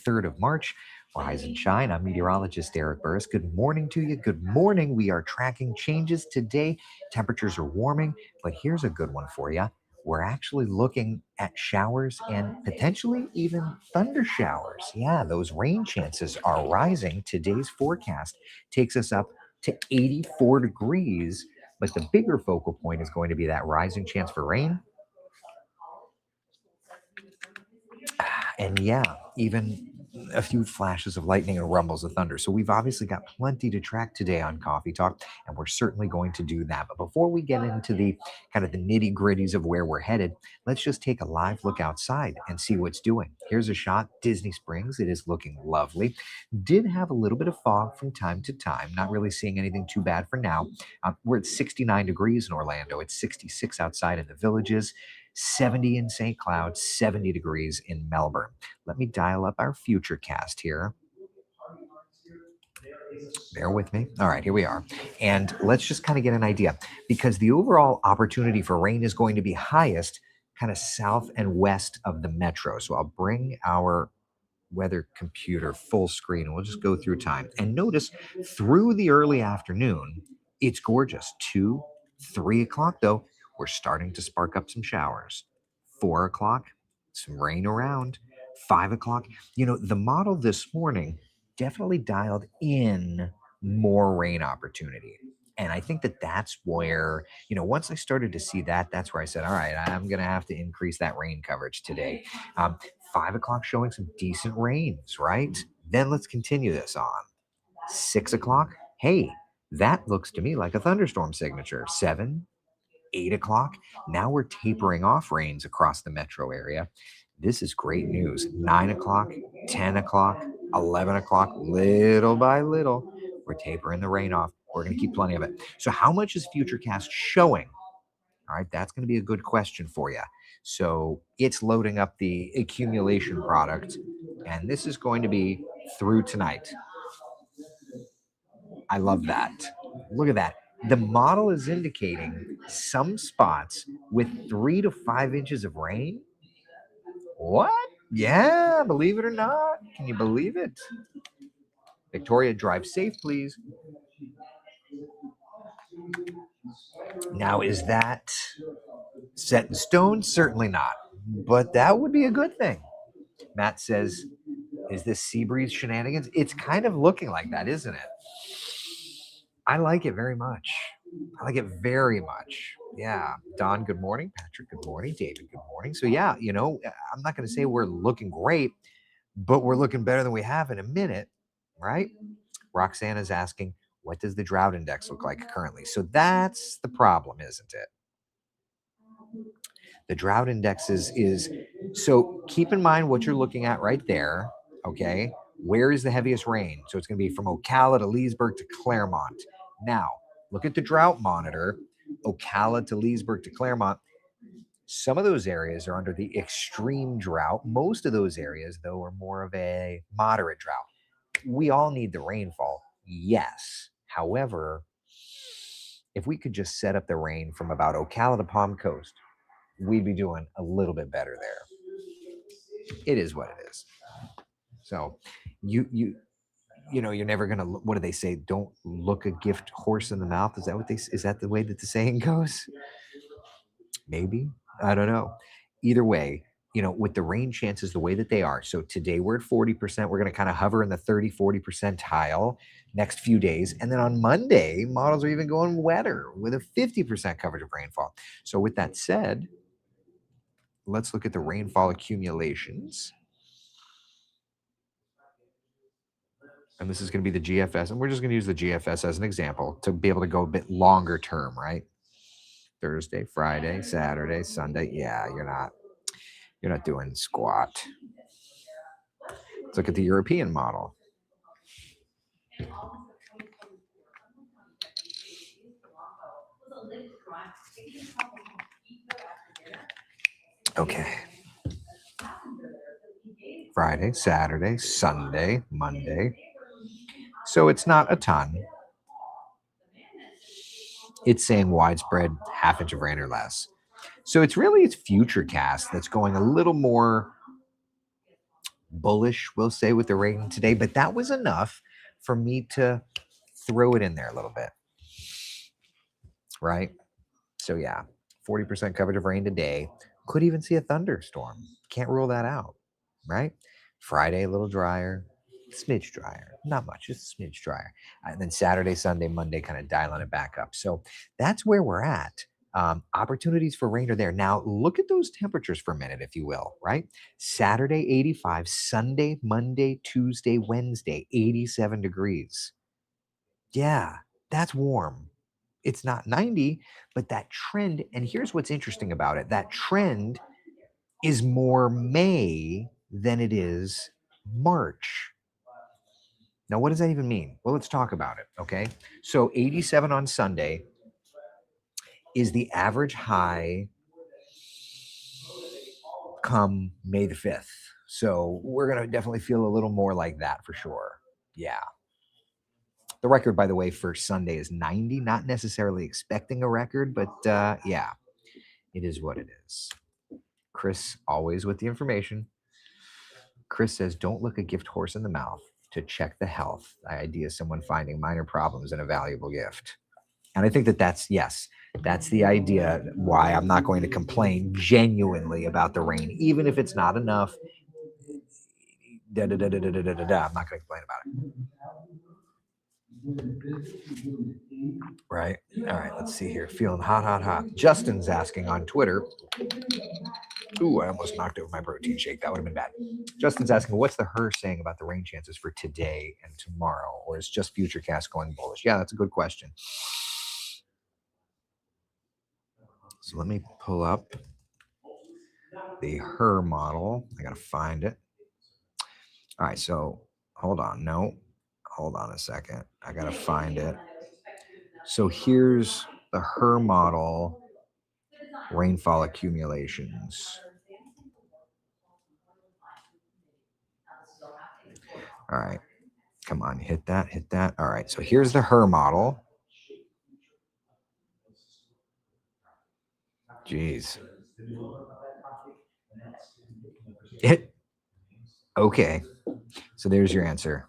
3rd of March. Rise and shine. I'm meteorologist Eric Burris. Good morning to you. Good morning. We are tracking changes today. Temperatures are warming, but here's a good one for you. We're actually looking at showers and potentially even thunder showers. Yeah, those rain chances are rising. Today's forecast takes us up to 84 degrees, but the bigger focal point is going to be that rising chance for rain. And yeah, even a few flashes of lightning and rumbles of thunder. So we've obviously got plenty to track today on Coffee Talk, and we're certainly going to do that. But before we get into the kind of the nitty gritties of where we're headed, let's just take a live look outside and see what's doing. Here's a shot, Disney Springs. It is looking lovely. Did have a little bit of fog from time to time. Not really seeing anything too bad for now. We're at 69 degrees in Orlando. It's 66 outside in the Villages. 70 in St. Cloud, 70 degrees in Melbourne. Let me dial up our Futurecast here. Bear with me. All right, here we are. And let's just kind of get an idea because the overall opportunity for rain is going to be highest kind of south and west of the metro. So I'll bring our weather computer full screen and we'll just go through time. And notice through the early afternoon, it's gorgeous. 2, 3 o'clock, though, we're starting to spark up some showers. 4 o'clock, some rain around. 5 o'clock, the model this morning definitely dialed in more rain opportunity. And I think that that's where, once I started to see that, that's where I said, all right, I'm going to have to increase that rain coverage today. 5 o'clock showing some decent rains, right? Then let's continue this on. 6 o'clock, hey, that looks to me like a thunderstorm signature. 7, 8 o'clock, now we're tapering off rains across the metro area. This is great news. 9 o'clock, 10 o'clock, 11 o'clock, little by little, we're tapering the rain off. We're going to keep plenty of it. So how much is Futurecast showing? All right, that's going to be a good question for you. So it's loading up the accumulation product, and this is going to be through tonight. I love that. Look at that. The model is indicating some spots with 3 to 5 inches of rain. What? Yeah, believe it or not. Can you believe it? Victoria, drive safe, please. Now, is that set in stone? Certainly not. But that would be a good thing. Matt says, is this sea breeze shenanigans? It's kind of looking like that, isn't it? I like it very much. I like it very much. Yeah. Don, good morning. Patrick, good morning. David, good morning. So yeah, I'm not going to say we're looking great, but we're looking better than we have in a minute, right? Roxanne is asking, what does the drought index look like currently? So that's the problem, isn't it? The drought index is so keep in mind what you're looking at right there. Okay. Where is the heaviest rain? So it's going to be from Ocala to Leesburg to Claremont. Now, look at the drought monitor, Ocala to Leesburg to Claremont. Some of those areas are under the extreme drought. Most of those areas, though, are more of a moderate drought. We all need the rainfall, yes. However, if we could just set up the rain from about Ocala to Palm Coast, we'd be doing a little bit better there. It is what it is. So you're never gonna, what do they say? Don't look a gift horse in the mouth. Is that the way that the saying goes? Maybe. I don't know. Either way, with the rain chances the way that they are. So today we're at 40%. We're going to kind of hover in the 30-40 percentile next few days. And then on Monday, models are even going wetter with a 50% coverage of rainfall. So with that said, let's look at the rainfall accumulations. And this is going to be the GFS. And we're just going to use the GFS as an example to be able to go a bit longer term, right? Thursday, Friday, Saturday, Sunday. Yeah, you're not doing squat. Let's look at the European model. Okay. Friday, Saturday, Sunday, Monday. So it's not a ton. It's saying widespread half inch of rain or less. So it's Futurecast that's going a little more bullish, we'll say, with the rain today, but that was enough for me to throw it in there a little bit, right? So yeah, 40% coverage of rain today. Could even see a thunderstorm. Can't rule that out, right? Friday, a little drier, smidge drier, not much, just a smidge drier. And then Saturday, Sunday, Monday, kind of dialing it back up. So that's where we're at. Opportunities for rain are there. Now, look at those temperatures for a minute, if you will, right? Saturday, 85, Sunday, Monday, Tuesday, Wednesday, 87 degrees. Yeah, that's warm. It's not 90, but that trend, and here's what's interesting about it, that trend is more May than it is March. Now, what does that even mean? Well, let's talk about it, okay? So 87 on Sunday is the average high come May the 5th. So we're going to definitely feel a little more like that for sure. Yeah. The record, by the way, for Sunday is 90. Not necessarily expecting a record, but yeah, it is what it is. Chris, always with the information. Chris says, don't look a gift horse in the mouth to check the health. The idea is someone finding minor problems in a valuable gift. And I think that that's the idea why I'm not going to complain genuinely about the rain, even if it's not enough. I'm not going to complain about it. Right. All right. Let's see here. Feeling hot, hot, hot. Justin's asking on Twitter. Ooh, I almost knocked over my protein shake. That would have been bad. Justin's asking, what's the her saying about the rain chances for today and tomorrow? Or is just Futurecast going bullish? Yeah, that's a good question. So let me pull up the her model. I got to find it. All right. So hold on. No, hold on a second. I got to find it. So here's the her model rainfall accumulations. All right. Come on, hit that, hit that. All right. So here's the her model. Jeez. It. Okay. So there's your answer.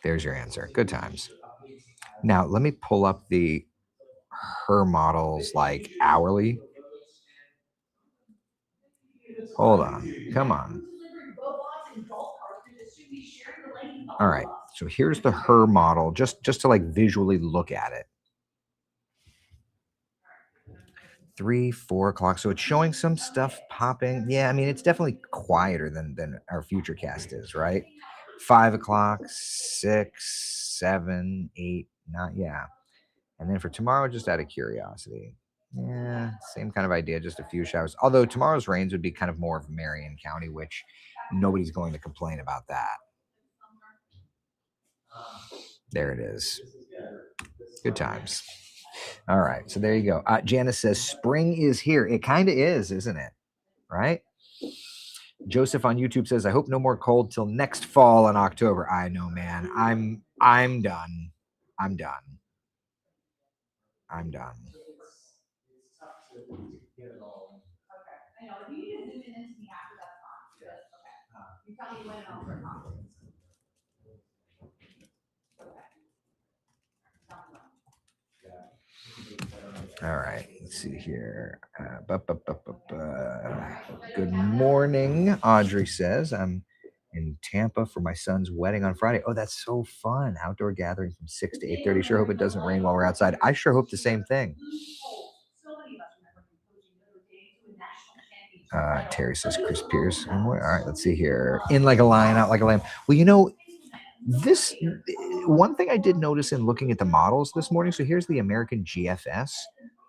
There's your answer. Good times. Now, let me pull up the her models like hourly. Hold on. Come on. All right. So here's the her model just to like visually look at it. 3, 4 o'clock. So it's showing some stuff popping. Yeah, I mean, it's definitely quieter than our Futurecast is, right? 5 o'clock, 6, 7, 8, 9. Yeah. And then for tomorrow, just out of curiosity. Yeah, same kind of idea, just a few showers. Although tomorrow's rains would be kind of more of Marion County, which nobody's going to complain about that. There it is. Good times. All right. So there you go. Janice says spring is here. It kind of is, isn't it? Right? Joseph on YouTube says, I hope no more cold till next fall in October. I know, man. I'm done. I'm done. I'm done. All right, let's see here. Good morning, Audrey says. I'm in Tampa for my son's wedding on Friday. Oh, that's so fun. Outdoor gathering from 6 to 8:30. Sure hope it doesn't rain while we're outside. I sure hope the same thing. Terry says Chris Pierce. All right, let's see here. In like a lion, out like a lamb. Well, this one thing I did notice in looking at the models this morning. So here's the American GFS.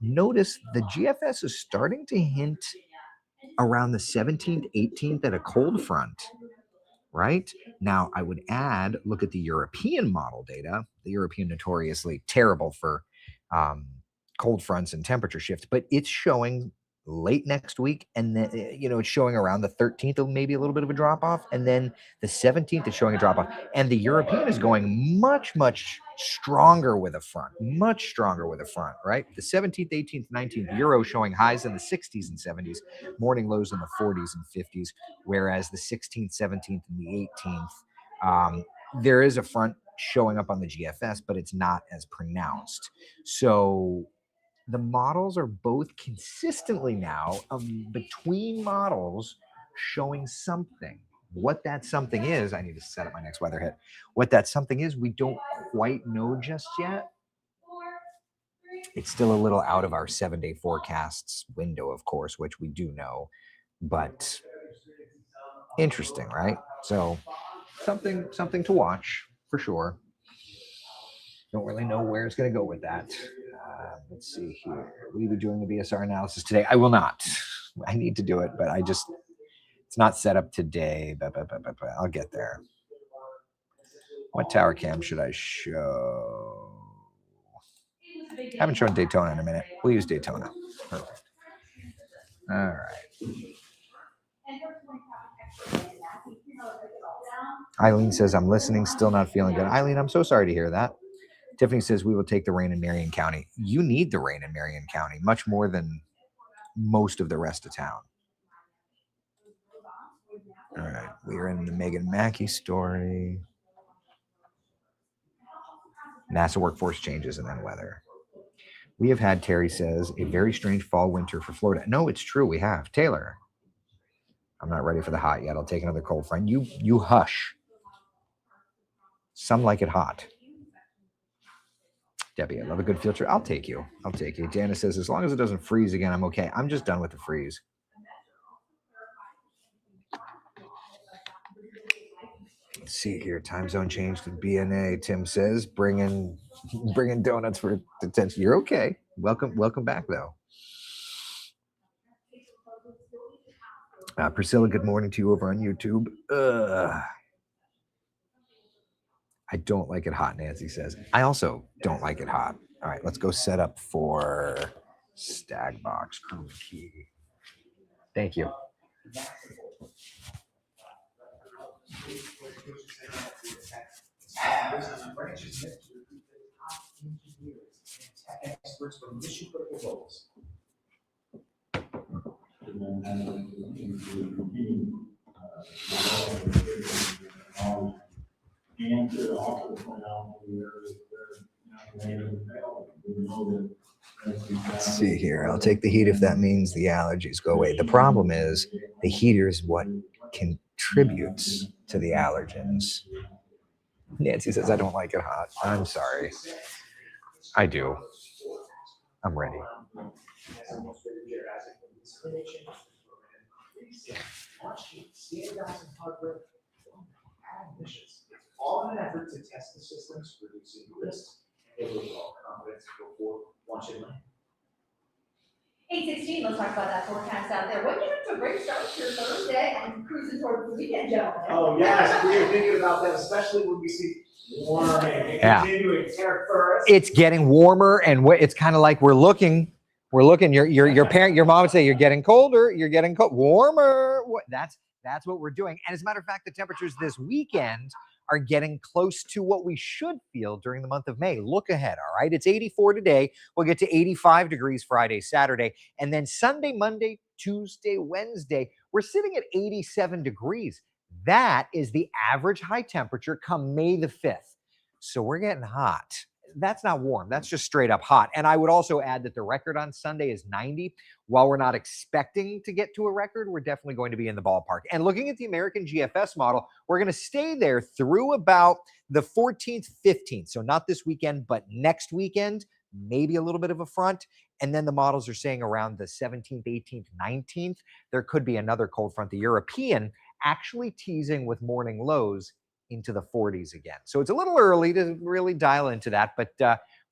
Notice the GFS is starting to hint around the 17th, 18th at a cold front, right? Now, I would add, look at the European model data. The European notoriously terrible for cold fronts and temperature shifts, but it's showing late next week, and then it's showing around the 13th of maybe a little bit of a drop off, and then the 17th is showing a drop off, and the European is going much stronger with a front, right? The 17th, 18th, 19th Euro showing highs in the 60s and 70s, morning lows in the 40s and 50s, whereas the 16th, 17th, and the 18th, there is a front showing up on the GFS, but it's not as pronounced. So the models are both consistently now between models showing something. What that something is, I need to set up my next weather hit. What that something is, we don't quite know just yet. It's still a little out of our 7-day forecasts window, of course, which we do know, but interesting, right? So something to watch for sure. Don't really know where it's going to go with that. Let's see here. Will you be doing the BSR analysis today? I will not. I need to do it, but it's not set up today. But I'll get there. What tower cam should I show? I haven't shown Daytona in a minute. We'll use Daytona. Perfect. All right. Eileen says, I'm listening, still not feeling good. Eileen, I'm so sorry to hear that. Tiffany says, we will take the rain in Marion County. You need the rain in Marion County much more than most of the rest of town. All right, we are in the Megan Mackey story. NASA workforce changes and then weather. We have had, Terry says, a very strange fall winter for Florida. No, it's true, we have. Taylor, I'm not ready for the hot yet. I'll take another cold front. You hush. Some like it hot. Debbie, I love a good field trip. I'll take you. Janice says, as long as it doesn't freeze again, I'm okay. I'm just done with the freeze. Let's see here. Time zone change to BNA. Tim says, bringing donuts for detention. You're okay. Welcome back, though. Priscilla, good morning to you over on YouTube. I don't like it hot, Nancy says. I also don't like it hot. All right, let's go set up for Stag Box Chroma Key. Thank you. Experts from mission critical roles. And to also point out let's see here. I'll take the heat if that means the allergies go away. The problem is the heater is what contributes to the allergens. Nancy says, I don't like it hot. I'm sorry. I do. I'm ready. All in an effort to test the systems, reducing risks and overall confidence before launching land. 8:16, let's talk about that forecast out there. What do you think to a great start to your Thursday and cruising toward the weekend, gentlemen? Oh, yes, we are thinking about that, especially when we see warming and continuing first. It's getting warmer, and it's kind of like we're looking. Your parent, your mom would say, you're getting colder, warmer. That's what we're doing. And as a matter of fact, the temperatures this weekend are getting close to what we should feel during the month of May. Look ahead, all right? It's 84 today. We'll get to 85 degrees Friday, Saturday. And then Sunday, Monday, Tuesday, Wednesday, we're sitting at 87 degrees. That is the average high temperature come May the 5th. So we're getting hot. That's not warm. That's just straight up hot. And I would also add that the record on Sunday is 90. While we're not expecting to get to a record, we're definitely going to be in the ballpark. And looking at the American GFS model, we're going to stay there through about the 14th, 15th. So not this weekend, but next weekend, maybe a little bit of a front. And then the models are saying around the 17th, 18th, 19th, there could be another cold front. The European actually teasing with morning lows into the 40s again. So it's a little early to really dial into that, but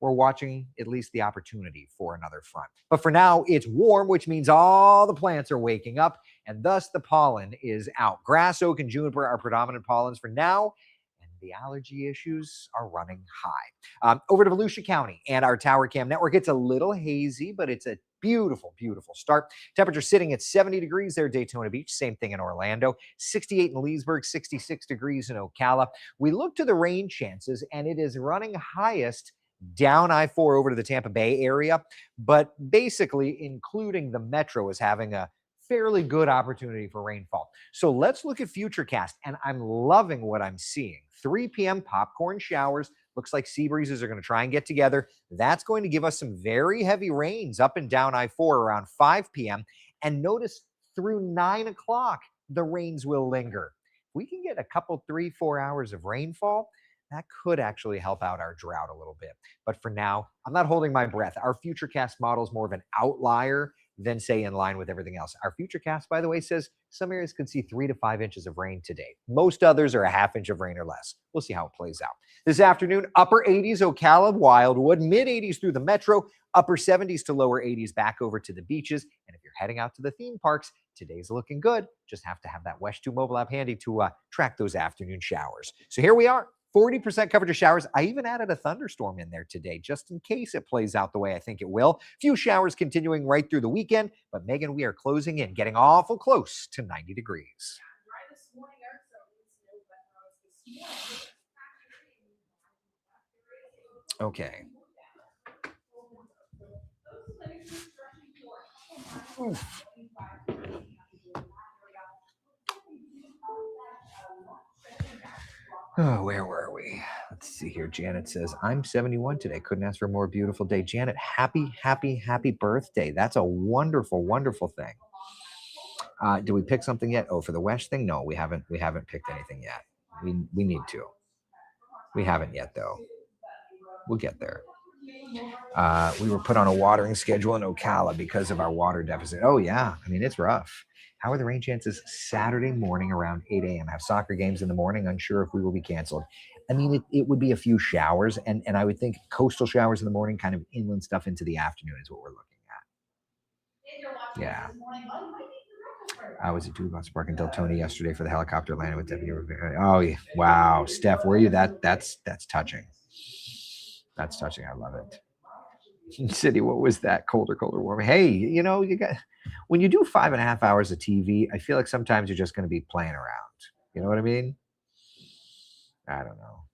we're watching at least the opportunity for another front. But for now, it's warm, which means all the plants are waking up, and thus the pollen is out. Grass, oak, and juniper are predominant pollens for now, and the allergy issues are running high. Over to Volusia County and our Tower Cam network. It's a little hazy, but it's a beautiful, beautiful start. Temperature sitting at 70 degrees there, Daytona Beach. Same thing in Orlando. 68 in Leesburg, 66 degrees in Ocala. We look to the rain chances, and it is running highest down I-4 over to the Tampa Bay area, but basically including the metro is having a fairly good opportunity for rainfall. So let's look at Futurecast, and I'm loving what I'm seeing. 3 p.m. popcorn showers. Looks like sea breezes are going to try and get together. That's going to give us some very heavy rains up and down I-4 around 5 p.m. And notice through 9 o'clock, the rains will linger. If we can get a couple, 3-4 hours of rainfall, that could actually help out our drought a little bit. But for now, I'm not holding my breath. Our Futurecast model is more of an outlier than, say, in line with everything else. Our Futurecast, by the way, says some areas could see 3 to 5 inches of rain today. Most others are a half inch of rain or less. We'll see how it plays out. This afternoon, upper 80s Ocala, Wildwood, mid 80s through the metro, upper 70s to lower 80s back over to the beaches. And if you're heading out to the theme parks, today's looking good. Just have to have that Wesh 2 mobile app handy to track those afternoon showers. So here we are. 40% coverage of showers. I even added a thunderstorm in there today, just in case it plays out the way I think it will. Few showers continuing right through the weekend, but Megan, we are closing in, getting awful close to 90 degrees. Okay. Oof. Oh, where were we? Let's see here. Janet says, I'm 71 today. Couldn't ask for a more beautiful day. Janet, happy, happy, happy birthday. That's a wonderful, wonderful thing. Do we pick something yet? Oh, for the Wesh thing? No, we haven't picked anything yet. We need to. We haven't yet, though. We'll get there. We were put on a watering schedule in Ocala because of our water deficit. Oh, yeah. I mean, it's rough. How are the rain chances Saturday morning around 8 a.m.? Have soccer games in the morning. Unsure if we will be canceled. I mean, it would be a few showers, and I would think coastal showers in the morning, kind of inland stuff into the afternoon is what we're looking at. Yeah. I was at Dugos Park in Deltona yesterday for the helicopter landing with Deputy Rivera. Oh, yeah. Wow. Steph, were you? That's touching. That's touching. I love it. City, what was that? Colder, warmer. Hey, you got when you do 5.5 hours of TV, I feel like sometimes you're just going to be playing around. You know what I mean? I don't know.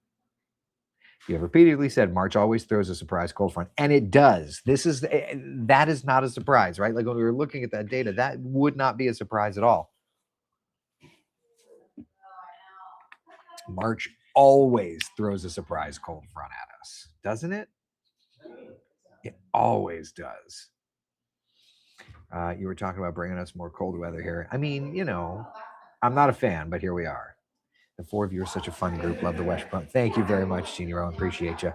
You have repeatedly said March always throws a surprise cold front, and it does. That is not a surprise, right? Like when we were looking at that data, that would not be a surprise at all. March always throws a surprise cold front at us, doesn't it? It always does. You were talking about bringing us more cold weather here. I mean, I'm not a fan, but here we are. The 4 of you are such a fun group. Love the Wesh Front. Thank you very much, Senior Owen. Appreciate you.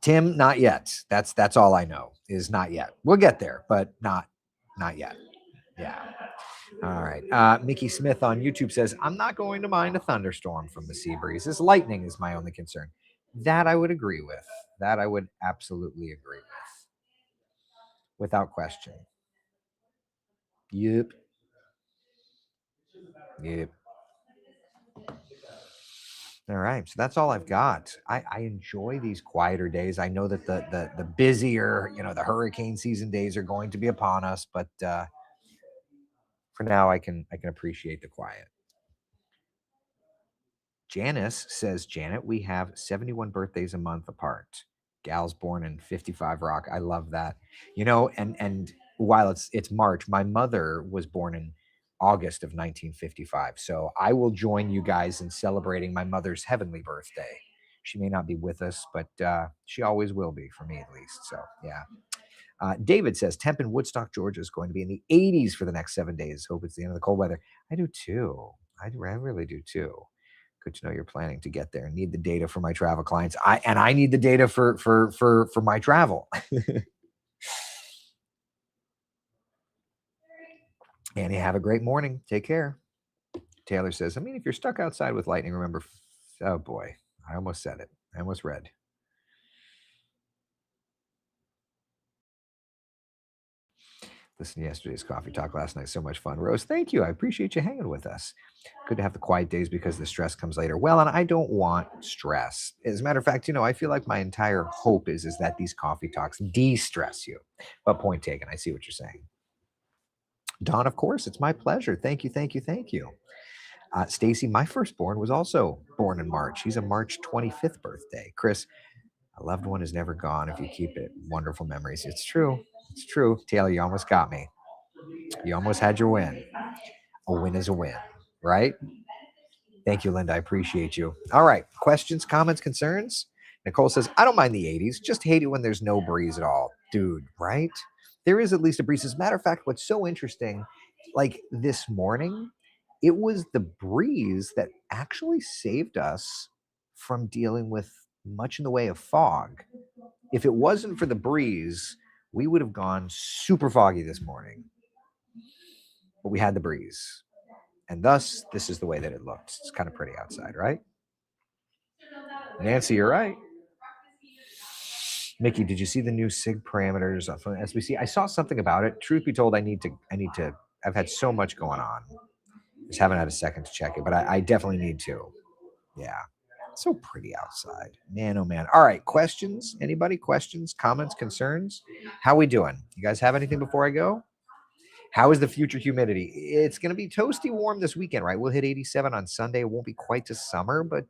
Tim, not yet. That's all I know is not yet. We'll get there, but not yet. Yeah. All right. Mickey Smith on YouTube says, I'm not going to mind a thunderstorm from the sea breeze. This lightning is my only concern. That I would agree with. That I would absolutely agree with. Without question. Yep. All right. So that's all I've got. I enjoy these quieter days. I know that the busier, the hurricane season days are going to be upon us, but for now I can appreciate the quiet. Janice says, Janet, we have 71 birthdays a month apart. Gal's born in 55 Rock. I love that. And while it's March, my mother was born in August of 1955. So I will join you guys in celebrating my mother's heavenly birthday. She may not be with us, but she always will be, for me at least. So, yeah. David says, temp in Woodstock, Georgia is going to be in the 80s for the next 7 days. Hope it's the end of the cold weather. I do too. I really do too. Good to know you're planning to get there. Need the data for my travel clients. I need the data for my travel. Annie, have a great morning. Take care. Taylor says, if you're stuck outside with lightning, remember, oh boy, I almost said it. I almost read. Listen to yesterday's coffee talk last night. So much fun. Rose, thank you. I appreciate you hanging with us. Good to have the quiet days because the stress comes later. Well, and I don't want stress. As a matter of fact, I feel like my entire hope is that these coffee talks de-stress you. But point taken. I see what you're saying. Don, of course, it's my pleasure. Thank you, thank you, thank you. Stacy, my firstborn, was also born in March. He's a March 25th birthday. Chris, a loved one is never gone if you keep it. Wonderful memories. It's true. It's true. Taylor, you almost got me. You almost had your win. A win is a win, right? Thank you, Linda. I appreciate you. All right. Questions, comments, concerns? Nicole says, I don't mind the 80s. Just hate it when there's no breeze at all. Dude, right? There is at least a breeze. As a matter of fact, what's so interesting, like this morning, it was the breeze that actually saved us from dealing with much in the way of fog. If it wasn't for the breeze, we would have gone super foggy this morning. But we had the breeze. And thus, this is the way that it looked. It's kind of pretty outside, right? Nancy, you're right. Mickey, did you see the new SIG parameters from SBC? I saw something about it. Truth be told, I need to. I've had so much going on. Just haven't had a second to check it, but I definitely need to. Yeah. So pretty outside. Man, oh man. All right. Questions? Anybody? Questions, comments, concerns? How we doing? You guys have anything before I go? How is the future humidity? It's going to be toasty warm this weekend, right? We'll hit 87 on Sunday. It won't be quite to summer, but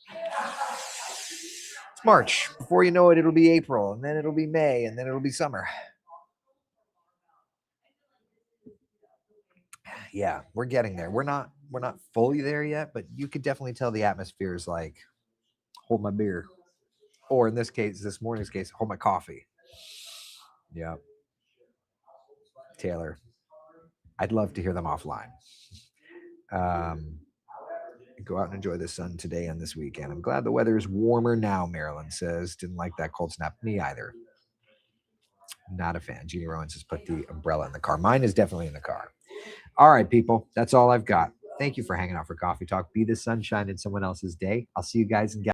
it's March. Before you know it, it'll be April, and then it'll be May, and then it'll be summer. Yeah, we're getting there. We're not fully there yet, but you could definitely tell the atmosphere is like, hold my beer. Or in this case, this morning's case, hold my coffee. Yeah. Taylor, I'd love to hear them offline. Go out and enjoy the sun today and this weekend. I'm glad the weather is warmer now, Marilyn says. Didn't like that cold snap. Me either. Not a fan. Jeannie Rowan says, put the umbrella in the car. Mine is definitely in the car. All right, people. That's all I've got. Thank you for hanging out for Coffee Talk. Be the sunshine in someone else's day. I'll see you guys in